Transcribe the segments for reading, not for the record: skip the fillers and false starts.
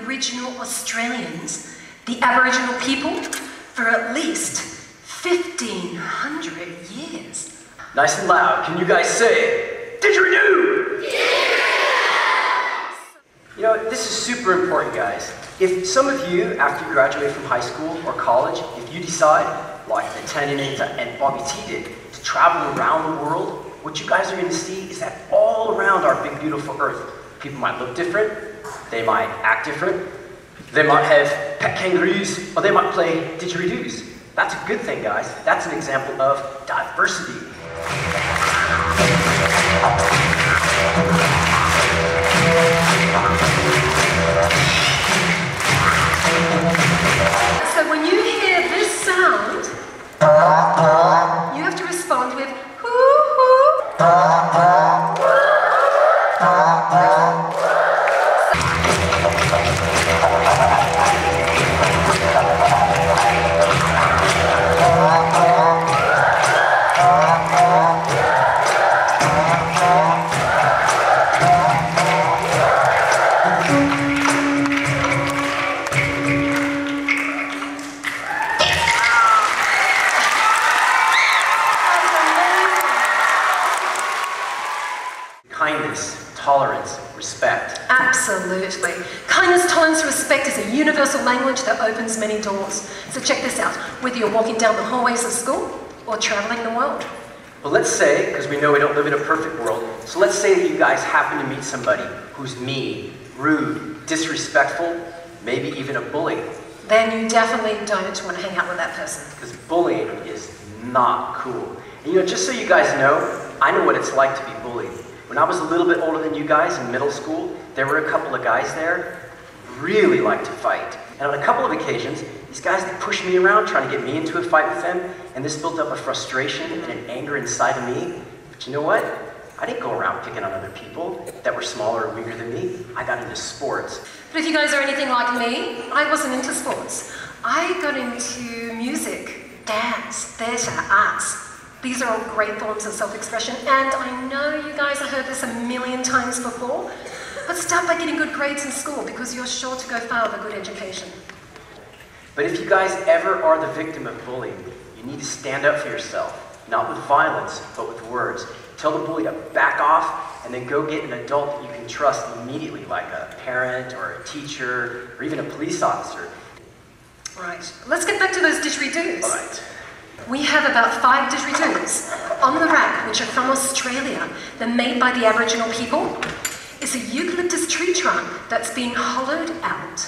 original Australians, the Aboriginal people, for at least 1,500 years. Nice and loud. Can you guys say, Didgeridoo? Yes! You know, this is super important, guys. If some of you, after you graduate from high school or college, if you decide, like the Tanya and Bobby T did, to travel around the world, what you guys are going to see is that all around our big, beautiful Earth, people might look different, they might act different, they might have pet kangaroos, or they might play didgeridoos. That's a good thing, guys. That's an example of diversity. So when you hear this sound, you have to respond with hoo-hoo. Kindness, tolerance, respect. Absolutely. Kindness, tolerance, respect is a universal language that opens many doors. So check this out, whether you're walking down the hallways of school or traveling the world. Well, let's say, because we know we don't live in a perfect world, so let's say that you guys happen to meet somebody who's mean, rude, disrespectful, maybe even a bully. Then you definitely don't want to hang out with that person. Because bullying is not cool. And you know, just so you guys know, I know what it's like to be bullied. When I was a little bit older than you guys in middle school, there were a couple of guys there who really liked to fight. And on a couple of occasions, these guys, they pushed me around trying to get me into a fight with them, and this built up a frustration and an anger inside of me. But you know what? I didn't go around picking on other people that were smaller or weaker than me. I got into sports. But if you guys are anything like me, I wasn't into sports. I got into music, dance, theatre, arts. These are all great forms of self-expression, and I know you guys have heard this a million times before, but start by getting good grades in school because you're sure to go far with a good education. But if you guys ever are the victim of bullying, you need to stand up for yourself, not with violence, but with words. Tell the bully to back off, and then go get an adult that you can trust immediately, like a parent or a teacher, or even a police officer. Right, let's get back to those didgeridoos. All right. We have about 5 didgeridoos on the rack, which are from Australia. They're made by the Aboriginal people. It's a eucalyptus tree trunk that's been hollowed out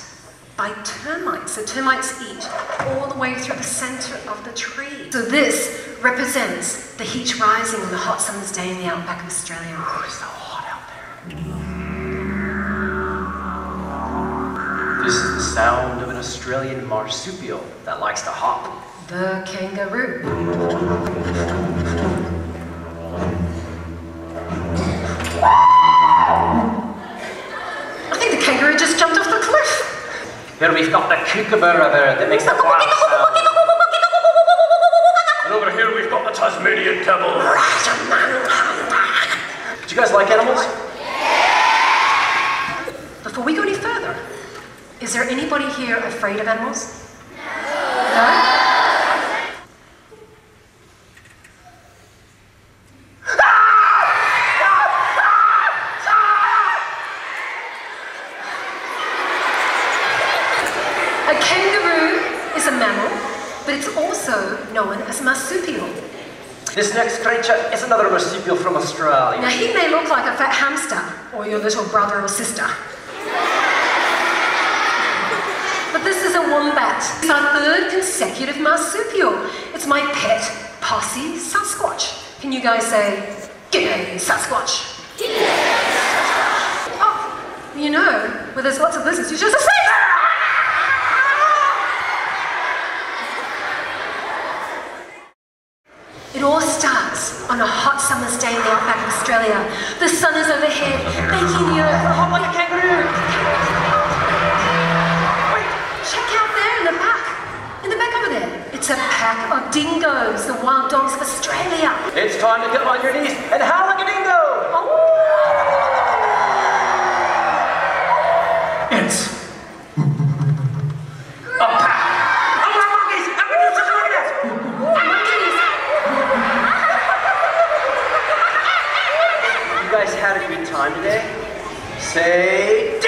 by termites. The termites eat all the way through the centre of the tree. So this represents the heat rising on a hot summer's day in the outback of Australia. Oh, it's so hot out there. This is the sound of an Australian marsupial that likes to hop. The kangaroo. I think the kangaroo just jumped off the cliff. Here we've got the kookaburra there that makes the quack sound. And over here we've got the Tasmanian devil. Do you guys like animals? Before we go any further, is there anybody here afraid of animals? No? A kangaroo is a mammal, but it's also known as a marsupial. This next creature is another marsupial from Australia. Now he may look like a fat hamster, or your little brother or sister. But this is a wombat. It's our 3rd consecutive marsupial. It's my pet posse Sasquatch. Can you guys say, "G'day, Sasquatch"? G'day, Sasquatch. Oh, you know, where there's lots of lizards, you just say, It all starts on a hot summer's day in the outback of Australia. The sun is overhead, baking the earth hot like a kangaroo. Wait, check out there in the back over there. It's a pack of dingoes, the wild dogs of Australia. It's time to get on your knees and howl like a dingo! Oh. It's guys had a good time today? Say